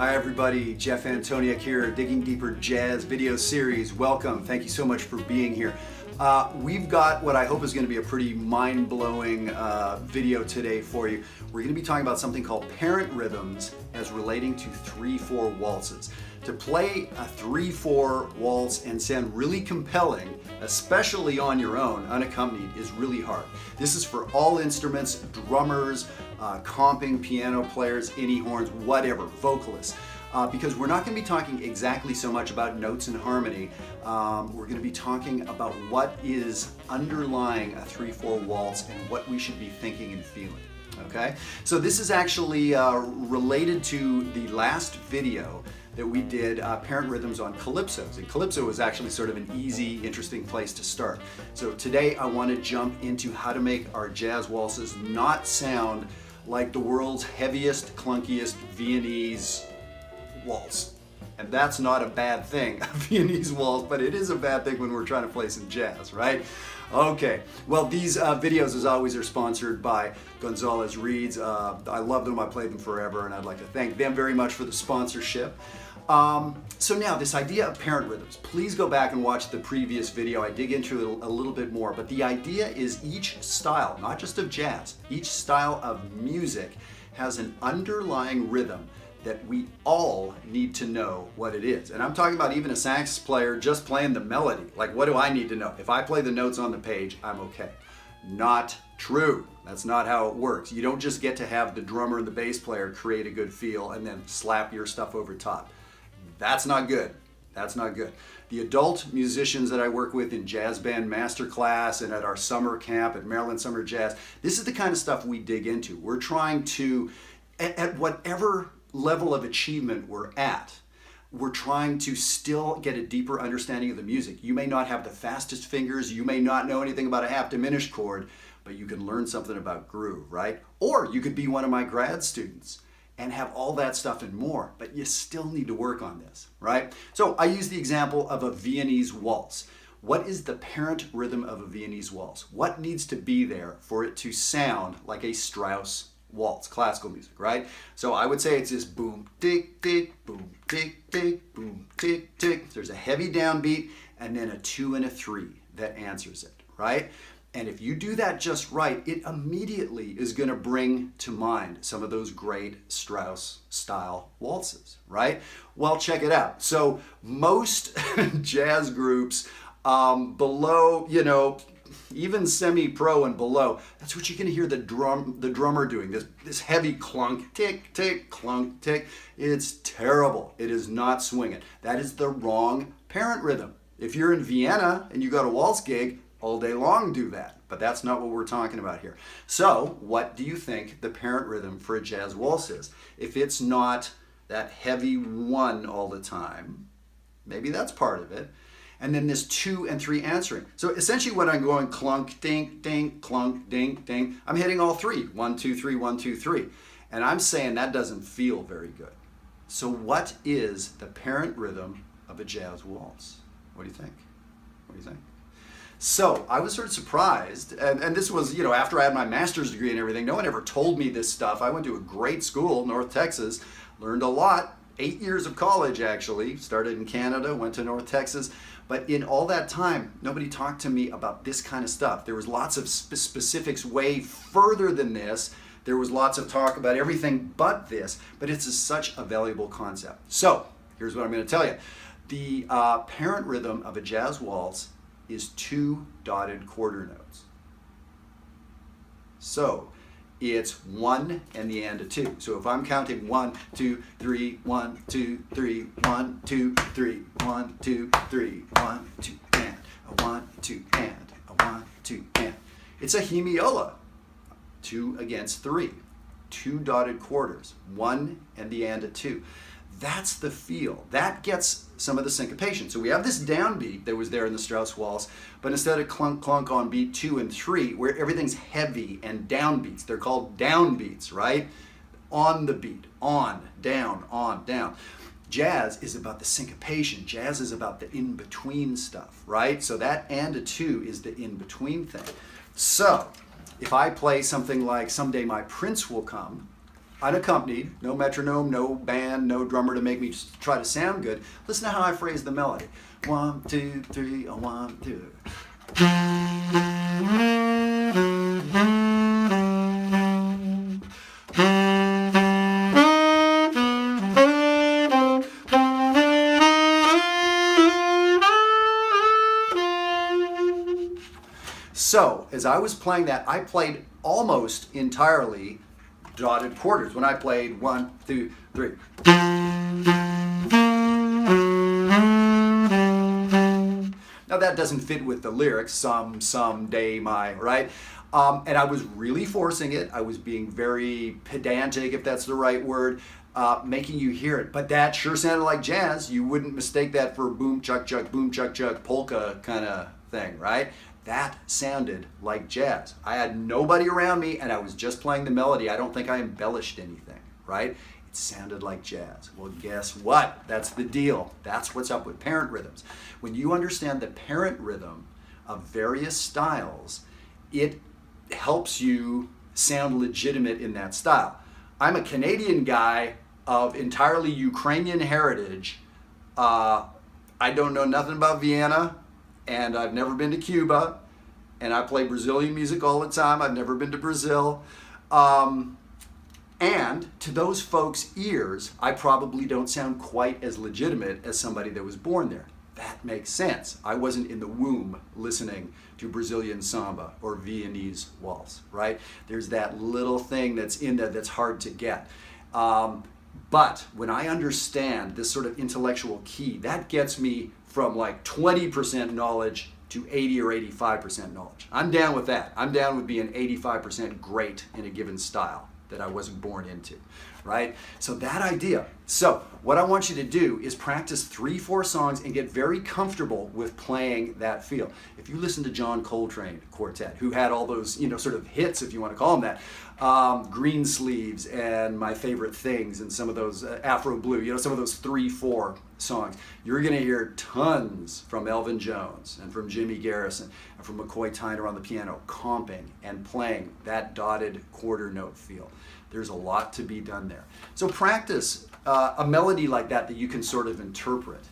Hi everybody, Jeff Antoniuk here, Digging Deeper Jazz video series. Welcome, thank you so much for being here. We've got what I hope is going to be a pretty mind-blowing video today for you. We're going to be talking about something called parent rhythms as relating to 3/4 waltzes. To play a 3/4 waltz and sound really compelling, especially on your own, unaccompanied, is really hard. This is for all instruments, drummers, comping, piano players, any horns, whatever, vocalists. Because we're not going to be talking exactly so much about notes and harmony. We're going to be talking about what is underlying a 3/4 waltz and what we should be thinking and feeling. Okay? So this is actually related to the last video that we did, parent rhythms on calypsos. And calypso is actually sort of an easy, interesting place to start. So today I want to jump into how to make our jazz waltzes not sound like the world's heaviest, clunkiest Viennese waltz. And that's not a bad thing, a Viennese waltz, but it is a bad thing when we're trying to play some jazz, right? Okay, well these videos as always are sponsored by Gonzalez Reeds. I love them, I played them forever, and I'd like to thank them very much for the sponsorship. So now this idea of parent rhythms, please go back and watch the previous video. I dig into it a little bit more, but the idea is each style, not just of jazz, each style of music has an underlying rhythm that we all need to know what it is. And I'm talking about even a sax player just playing the melody. Like, what do I need to know? If I play the notes on the page, I'm okay. Not true. That's not how it works. You don't just get to have the drummer and the bass player create a good feel and then slap your stuff over top. That's not good. That's not good. The adult musicians that I work with in Jazz Band Masterclass and at our summer camp at Maryland Summer Jazz, this is the kind of stuff we dig into. We're trying to, at whatever level of achievement we're at, we're trying to still get a deeper understanding of the music. You may not have the fastest fingers, you may not know anything about a half diminished chord, but you can learn something about groove, right? Or you could be one of my grad students and have all that stuff and more, but you still need to work on this, right? So I use the example of a Viennese waltz. What is the parent rhythm of a Viennese waltz? What needs to be there for it to sound like a Strauss waltz, classical music, right? So I would say it's this boom, tick, tick, boom, tick, tick, boom, tick, tick. There's a heavy downbeat and then a 2 and a 3 that answers it, right? And if you do that just right, it immediately is going to bring to mind some of those great Strauss style waltzes, right? Well, check it out. So most jazz groups below, even semi-pro and below, that's what you're going to hear the drummer doing, this heavy clunk, tick, tick, clunk, tick. It's terrible. It is not swinging. That is the wrong parent rhythm. If you're in Vienna and you got a waltz gig, all day long do that, but that's not what we're talking about here. So what do you think the parent rhythm for a jazz waltz is? If it's not that heavy 1 all the time, maybe that's part of it. And then this 2 and 3 answering. So essentially when I'm going clunk, ding, ding, clunk, ding, ding, I'm hitting all 3. 1, 2, 3, 1, 2, 3. And I'm saying that doesn't feel very good. So what is the parent rhythm of a jazz waltz? What do you think? What do you think? So I was sort of surprised, and this was, after I had my master's degree and everything. No one ever told me this stuff. I went to a great school, North Texas, learned a lot. 8 years of college, actually. Started in Canada, went to North Texas. But in all that time, nobody talked to me about this kind of stuff. There was lots of specifics way further than this. There was lots of talk about everything but this, but it's such a valuable concept. So here's what I'm going to tell you. The parent rhythm of a jazz waltz is 2 dotted quarter notes. So it's 1 and the and a 2. So if I'm counting 1, 2, 3, 1, 2, 3, 1, 2, 3, 1, 2, 3, 1, 2, and a 1, 2, and a 1, 2, and. It's a hemiola. 2 against 3. 2 dotted quarters. 1 and the and a 2. That's the feel. That gets some of the syncopation. So we have this downbeat that was there in the Strauss waltz, but instead of clunk clunk on beat 2 and 3, where everything's heavy and downbeats, they're called downbeats, right? On the beat, on, down, Jazz is about the syncopation. Jazz is about the in-between stuff, right? So that and a 2 is the in-between thing. So if I play something like Someday My Prince Will Come, unaccompanied, no metronome, no band, no drummer to make me try to sound good. Listen to how I phrase the melody. 1, 2, 3, 1, 2. So, as I was playing that, I played almost entirely dotted quarters when I played 1, 2, 3. Now that doesn't fit with the lyrics, someday, my, right? And I was really forcing it. I was being very pedantic, if that's the right word, making you hear it. But that sure sounded like jazz. You wouldn't mistake that for boom, chuck, polka kind of thing, right? That sounded like jazz. I had nobody around me and I was just playing the melody. I don't think I embellished anything, right? It sounded like jazz. Well, guess what? That's the deal. That's what's up with parent rhythms. When you understand the parent rhythm of various styles, it helps you sound legitimate in that style. I'm a Canadian guy of entirely Ukrainian heritage. I don't know nothing about Vienna, and I've never been to Cuba, and I play Brazilian music all the time. I've never been to Brazil. And to those folks' ears, I probably don't sound quite as legitimate as somebody that was born there. That makes sense. I wasn't in the womb listening to Brazilian samba or Viennese waltz, right? There's that little thing that's in there that's hard to get. But when I understand this sort of intellectual key, that gets me from like 20% knowledge to 80 or 85% knowledge. I'm down with that. I'm down with being 85% great in a given style that I wasn't born into, right? So that idea. So what I want you to do is practice 3-4 songs and get very comfortable with playing that feel. If you listen to John Coltrane Quartet, who had all those, sort of hits, if you want to call them that, Green Sleeves and My Favorite Things and some of those Afro Blue, some of those 3-4 songs, you're going to hear tons from Elvin Jones and from Jimmy Garrison and from McCoy Tyner on the piano, comping and playing that dotted quarter note feel. There's a lot to be done there. So practice a melody like that you can sort of interpret.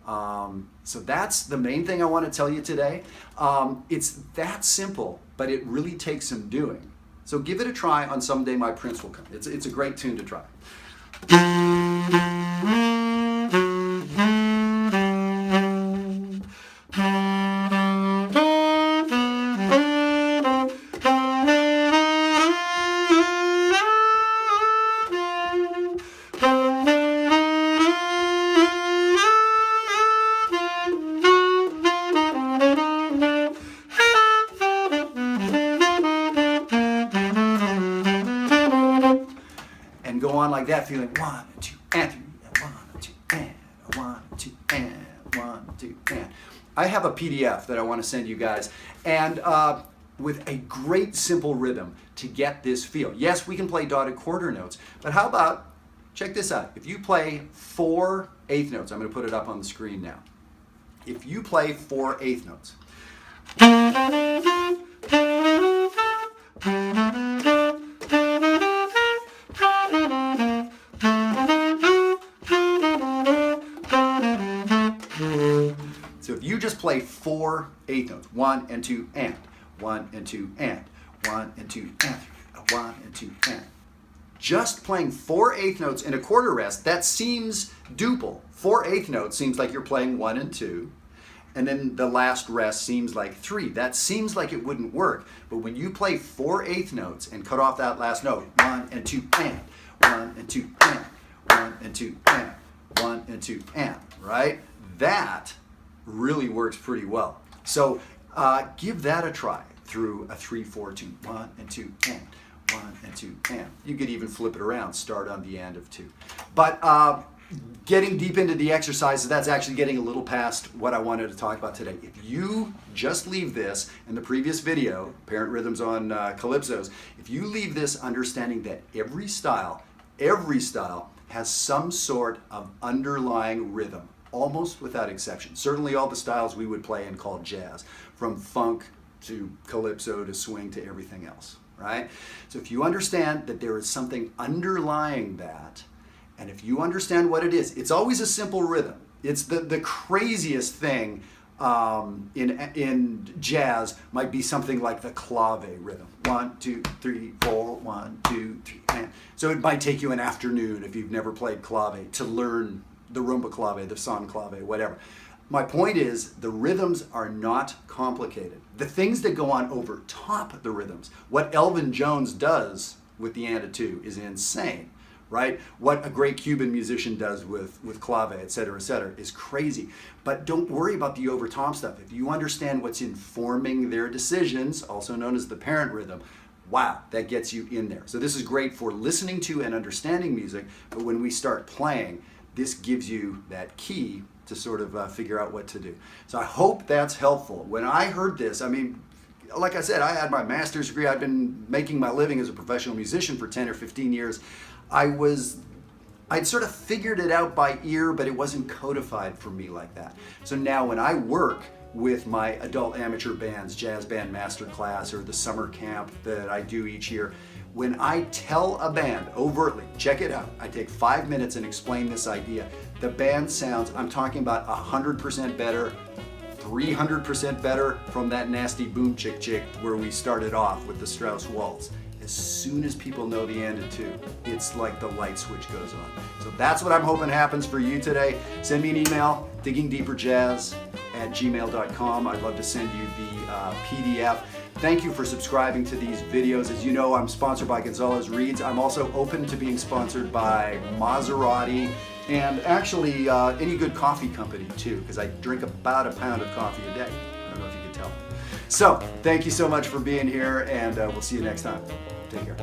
So that's the main thing I want to tell you today. It's that simple, but it really takes some doing. So give it a try on Someday My Prince Will Come. It's a great tune to try. And go on like that, feeling 1, 2, and 3, 1, 2, and 1, 2, and 1, 2, and. I have a PDF that I want to send you guys, and with a great simple rhythm to get this feel. Yes, we can play dotted quarter notes, but how about, check this out. If you play 4 eighth notes, I'm going to put it up on the screen now. If you play 4 eighth notes, so if you just play 4 eighth notes, 1 and 2 and, 1 and 2 and, 1 and 2 and, 1 and 2 and. Just playing 4 eighth notes in a quarter rest, that seems duple. 4 eighth notes seems like you're playing 1 and 2, and then the last rest seems like 3. That seems like it wouldn't work, but when you play 4 eighth notes and cut off that last note, 1 and 2 and, 1 and 2 and, 1 and 2 and, 1 and 2 and, right? That really works pretty well. So give that a try through a 3-4 tune. 1 and 2 and, 1 and 2 and. You could even flip it around, start on the end of 2. But getting deep into the exercises, that's actually getting a little past what I wanted to talk about today. If you just leave this in the previous video, Parent Rhythms on Calypsos, if you leave this understanding that every style has some sort of underlying rhythm, almost without exception. Certainly all the styles we would play and call jazz, from funk to calypso to swing to everything else, right? So if you understand that there is something underlying that, and if you understand what it is, it's always a simple rhythm. It's the craziest thing in jazz might be something like the clave rhythm. 1, 2, 3, 4, 1, 2, 3. And so it might take you an afternoon if you've never played clave to learn the rumba clave, the son clave, whatever. My point is, the rhythms are not complicated. The things that go on over top the rhythms, what Elvin Jones does with the Antoniuk is insane, right? What a great Cuban musician does with clave, et cetera, is crazy. But don't worry about the over top stuff. If you understand what's informing their decisions, also known as the parent rhythm, wow, that gets you in there. So this is great for listening to and understanding music, but when we start playing, this gives you that key to sort of figure out what to do. So I hope that's helpful. When I heard this, I mean, like I said, I had my master's degree. I've been making my living as a professional musician for 10 or 15 years. I'd sort of figured it out by ear, but it wasn't codified for me like that. So now when I work with my adult amateur bands, jazz band master class, or the summer camp that I do each year, when I tell a band overtly, check it out, I take 5 minutes and explain this idea. The band sounds, I'm talking about 100% better, 300% better from that nasty boom chick where we started off with the Strauss Waltz. As soon as people know the Antoniuk, it's like the light switch goes on. So that's what I'm hoping happens for you today. Send me an email, diggingdeeperjazz@gmail.com. I'd love to send you the PDF. Thank you for subscribing to these videos. As you know, I'm sponsored by Gonzalez Reeds. I'm also open to being sponsored by Maserati and actually any good coffee company too, because I drink about a pound of coffee a day. I don't know if you can tell. So thank you so much for being here, and we'll see you next time. Take care.